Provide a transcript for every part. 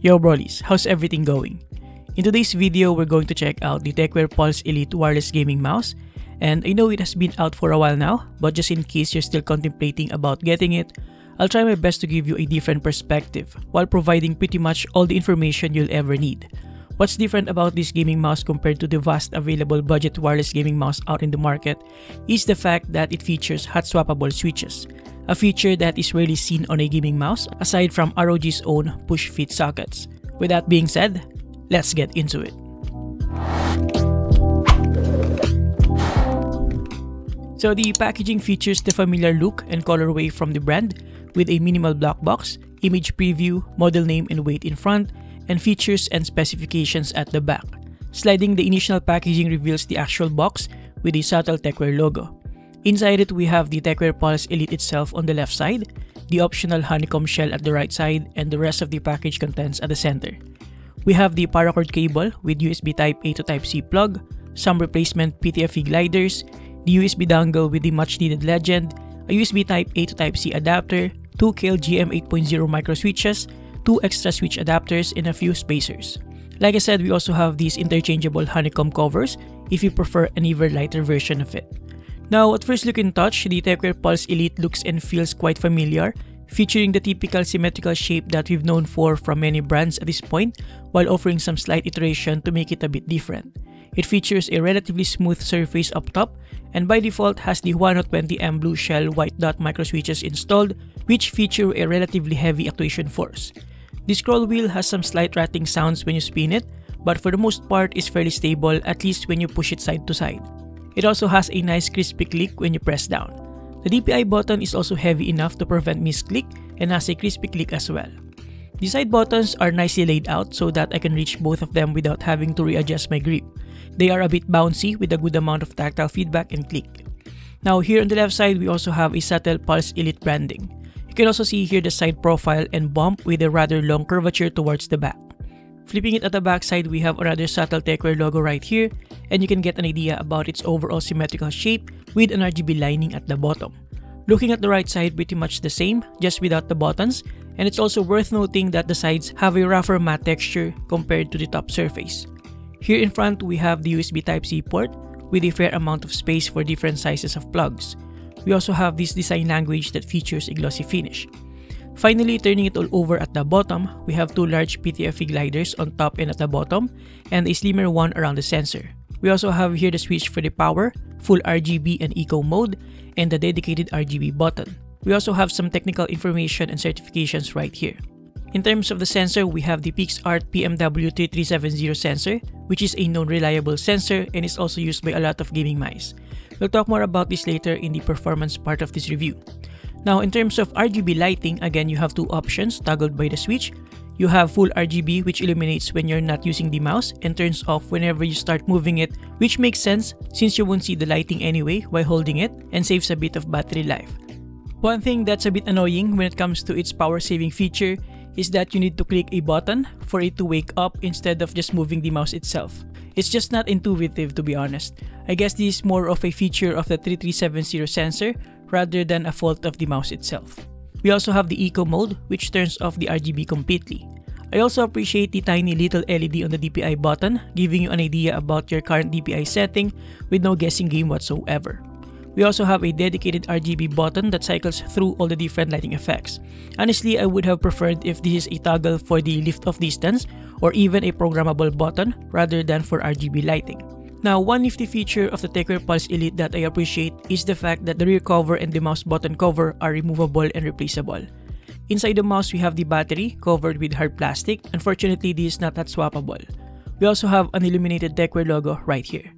Yo Brollies, how's everything going? In today's video, we're going to check out the Tecware Pulse Elite Wireless Gaming Mouse. And I know it has been out for a while now, but just in case you're still contemplating about getting it, I'll try my best to give you a different perspective while providing pretty much all the information you'll ever need. What's different about this gaming mouse compared to the vast available budget wireless gaming mouse out in the market is the fact that it features hot-swappable switches, a feature that is rarely seen on a gaming mouse aside from ROG's own push-fit sockets. With that being said, let's get into it. So the packaging features the familiar look and colorway from the brand with a minimal black box, image preview, model name and weight in front, and features and specifications at the back. Sliding the initial packaging reveals the actual box with a subtle Tecware logo. Inside it, we have the Tecware Pulse Elite itself on the left side, the optional honeycomb shell at the right side, and the rest of the package contents at the center. We have the paracord cable with USB Type-A to Type-C plug, some replacement PTFE gliders, the USB dongle with the much-needed Legend, a USB Type-A to Type-C adapter, 2 KLGM 8.0 micro switches, 2 extra switch adapters, and a few spacers. Like I said, we also have these interchangeable honeycomb covers if you prefer an even lighter version of it. Now, at first look and touch, the Tecware Pulse Elite looks and feels quite familiar, featuring the typical symmetrical shape that we've known for from many brands at this point, while offering some slight iteration to make it a bit different. It features a relatively smooth surface up top, and by default has the 120M blue shell white dot micro switches installed, which feature a relatively heavy actuation force. The scroll wheel has some slight rattling sounds when you spin it, but for the most part is fairly stable, at least when you push it side to side. It also has a nice crispy click when you press down. The DPI button is also heavy enough to prevent misclick and has a crispy click as well. The side buttons are nicely laid out so that I can reach both of them without having to readjust my grip. They are a bit bouncy with a good amount of tactile feedback and click. Now here on the left side, we also have a subtle Pulse Elite branding. You can also see here the side profile and bump with a rather long curvature towards the back. Flipping it at the back side, we have a rather subtle Tecware logo right here, and you can get an idea about its overall symmetrical shape with an RGB lining at the bottom. Looking at the right side, pretty much the same, just without the buttons, and it's also worth noting that the sides have a rougher matte texture compared to the top surface. Here in front, we have the USB Type-C port with a fair amount of space for different sizes of plugs. We also have this design language that features a glossy finish. Finally, turning it all over at the bottom, we have 2 large PTFE gliders on top and at the bottom, and a slimmer one around the sensor. We also have here the switch for the power, full RGB and eco mode, and the dedicated RGB button. We also have some technical information and certifications right here. In terms of the sensor, we have the PixArt PMW3370 sensor, which is a known reliable sensor and is also used by a lot of gaming mice. We'll talk more about this later in the performance part of this review. Now, in terms of RGB lighting, again, you have 2 options toggled by the switch. You have full RGB, which illuminates when you're not using the mouse and turns off whenever you start moving it, which makes sense since you won't see the lighting anyway while holding it and saves a bit of battery life. One thing that's a bit annoying when it comes to its power saving feature is that you need to click a button for it to wake up instead of just moving the mouse itself. It's just not intuitive, to be honest. I guess this is more of a feature of the 3370 sensor rather than a fault of the mouse itself. We also have the eco mode, which turns off the RGB completely. I also appreciate the tiny little LED on the DPI button, giving you an idea about your current DPI setting with no guessing game whatsoever. We also have a dedicated RGB button that cycles through all the different lighting effects. Honestly, I would have preferred if this is a toggle for the lift-off distance or even a programmable button rather than for RGB lighting. Now, one nifty feature of the Tecware Pulse Elite that I appreciate is the fact that the rear cover and the mouse button cover are removable and replaceable. Inside the mouse, we have the battery covered with hard plastic. Unfortunately, this is not hot-swappable. We also have an illuminated Tecware logo right here.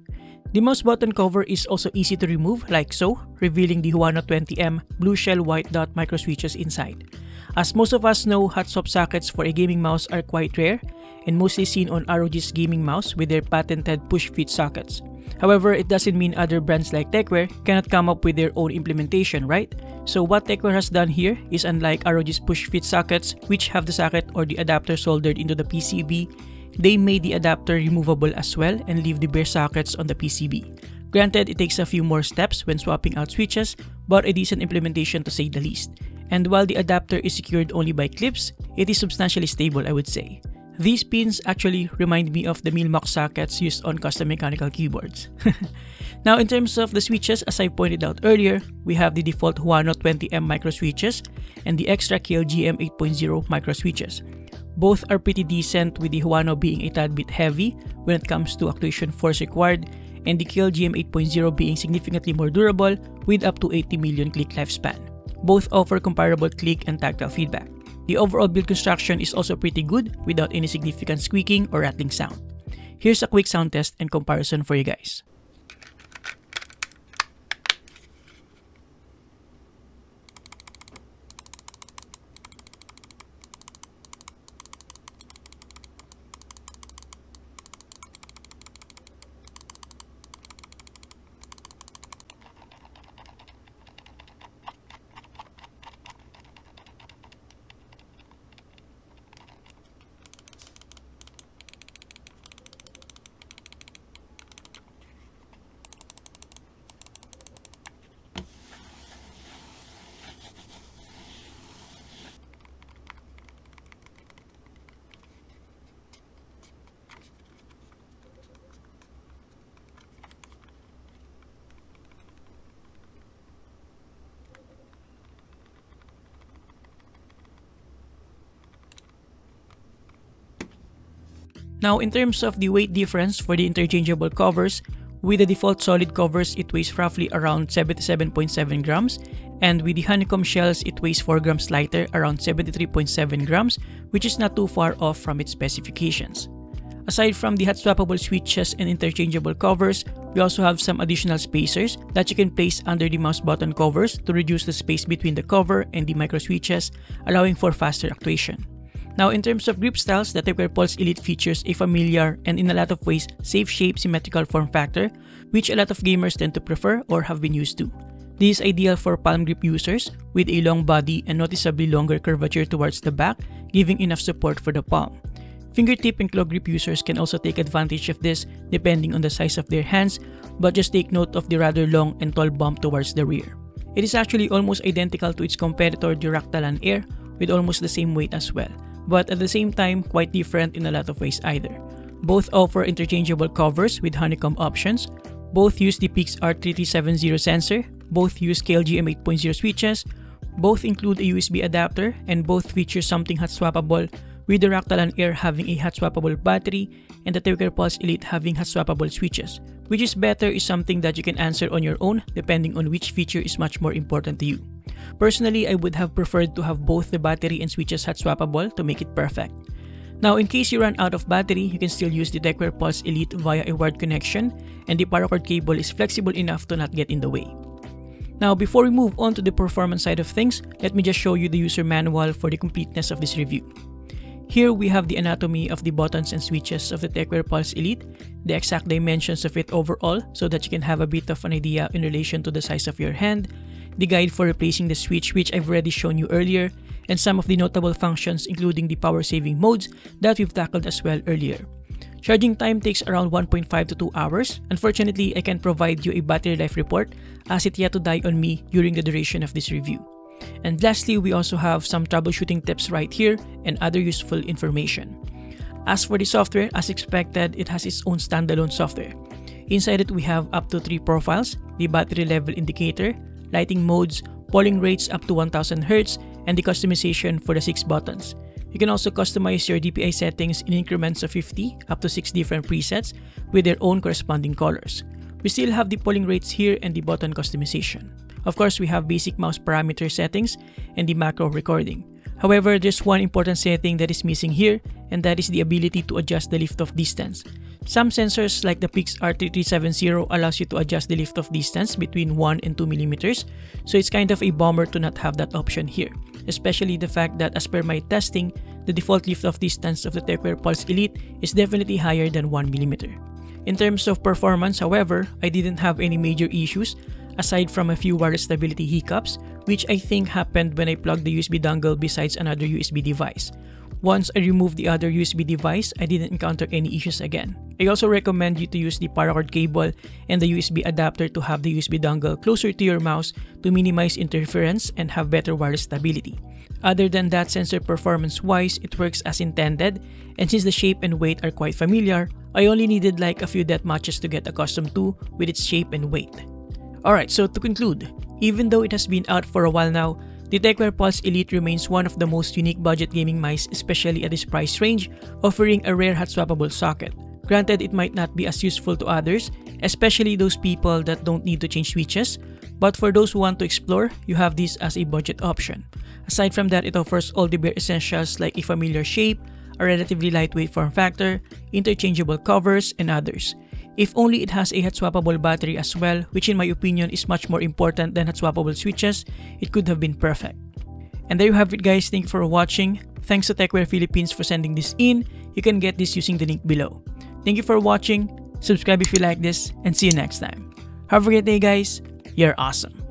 The mouse button cover is also easy to remove like so, revealing the 120M blue shell white dot micro switches inside. As most of us know, hot swap sockets for a gaming mouse are quite rare and mostly seen on ROG's gaming mouse with their patented push-fit sockets. However, it doesn't mean other brands like Tecware cannot come up with their own implementation, right? So what Tecware has done here is, unlike ROG's push-fit sockets, which have the socket or the adapter soldered into the PCB, they made the adapter removable as well and leave the bare sockets on the PCB. Granted, it takes a few more steps when swapping out switches, but a decent implementation to say the least. And while the adapter is secured only by clips, it is substantially stable, I would say. These pins actually remind me of the Milmach sockets used on custom mechanical keyboards. Now in terms of the switches, as I pointed out earlier, we have the default Huano 20M micro switches and the extra KLGM 8.0 micro switches. Both are pretty decent, with the Huano being a tad bit heavy when it comes to actuation force required, and the KLGM 8.0 being significantly more durable with up to 80 million click lifespan. Both offer comparable click and tactile feedback. The overall build construction is also pretty good without any significant squeaking or rattling sound. Here's a quick sound test and comparison for you guys. Now in terms of the weight difference for the interchangeable covers, with the default solid covers it weighs roughly around 77.7 grams, and with the honeycomb shells it weighs 4 grams lighter, around 73.7 grams, which is not too far off from its specifications. Aside from the hot-swappable switches and interchangeable covers, we also have some additional spacers that you can place under the mouse button covers to reduce the space between the cover and the micro switches, allowing for faster actuation. Now in terms of grip styles, the Tecware Pulse Elite features a familiar and in a lot of ways safe shape symmetrical form factor, which a lot of gamers tend to prefer or have been used to. This is ideal for palm grip users with a long body and noticeably longer curvature towards the back, giving enough support for the palm. Fingertip and claw grip users can also take advantage of this depending on the size of their hands, but just take note of the rather long and tall bump towards the rear. It is actually almost identical to its competitor the Ractalan Air, with almost the same weight as well, but at the same time quite different in a lot of ways either. Both offer interchangeable covers with honeycomb options, both use the PIX R3370 sensor, both use KLGM 8.0 switches, both include a USB adapter, and both feature something hot-swappable, with the Ractalan Air having a hot-swappable battery and the Tecware Pulse Elite having hot-swappable switches. Which is better is something that you can answer on your own depending on which feature is much more important to you. Personally, I would have preferred to have both the battery and switches hot-swappable to make it perfect. Now, in case you run out of battery, you can still use the Tecware Pulse Elite via a wired connection, and the paracord cable is flexible enough to not get in the way. Now, before we move on to the performance side of things, let me just show you the user manual for the completeness of this review. Here we have the anatomy of the buttons and switches of the Tecware Pulse Elite, the exact dimensions of it overall so that you can have a bit of an idea in relation to the size of your hand, the guide for replacing the switch which I've already shown you earlier, and some of the notable functions including the power saving modes that we've tackled as well earlier. Charging time takes around 1.5 to 2 hours. Unfortunately, I can't provide you a battery life report as it yet to die on me during the duration of this review. And lastly, we also have some troubleshooting tips right here and other useful information. As for the software, as expected, it has its own standalone software. Inside it, we have up to 3 profiles, the battery level indicator, lighting modes, polling rates up to 1000 Hz, and the customization for the 6 buttons. You can also customize your DPI settings in increments of 50 up to 6 different presets with their own corresponding colors. We still have the polling rates here and the button customization. Of course, we have basic mouse parameter settings and the macro recording. However, there's one important setting that is missing here, and that is the ability to adjust the lift-off distance. Some sensors like the PIX R3370 allows you to adjust the lift-off distance between 1 and 2 mm, so it's kind of a bummer to not have that option here, especially the fact that as per my testing, the default lift-off distance of the Tecware Pulse Elite is definitely higher than 1 mm. In terms of performance, however, I didn't have any major issues aside from a few wireless stability hiccups, which I think happened when I plugged the USB dongle besides another USB device. Once I removed the other USB device, I didn't encounter any issues again. I also recommend you to use the paracord cable and the USB adapter to have the USB dongle closer to your mouse to minimize interference and have better wireless stability. Other than that, sensor performance wise, it works as intended, and since the shape and weight are quite familiar, I only needed like a few depth matches to get accustomed to with its shape and weight. Alright, so to conclude, even though it has been out for a while now, the Tecware Pulse Elite remains one of the most unique budget gaming mice, especially at this price range, offering a rare hot-swappable socket. Granted, it might not be as useful to others, especially those people that don't need to change switches, but for those who want to explore, you have this as a budget option. Aside from that, it offers all the bare essentials like a familiar shape, a relatively lightweight form factor, interchangeable covers, and others. If only it has a hot-swappable battery as well, which in my opinion is much more important than hot-swappable switches, it could have been perfect. And there you have it guys, thank you for watching. Thanks to Tecware Philippines for sending this in. You can get this using the link below. Thank you for watching, subscribe if you like this, and see you next time. Have a great day guys, you're awesome.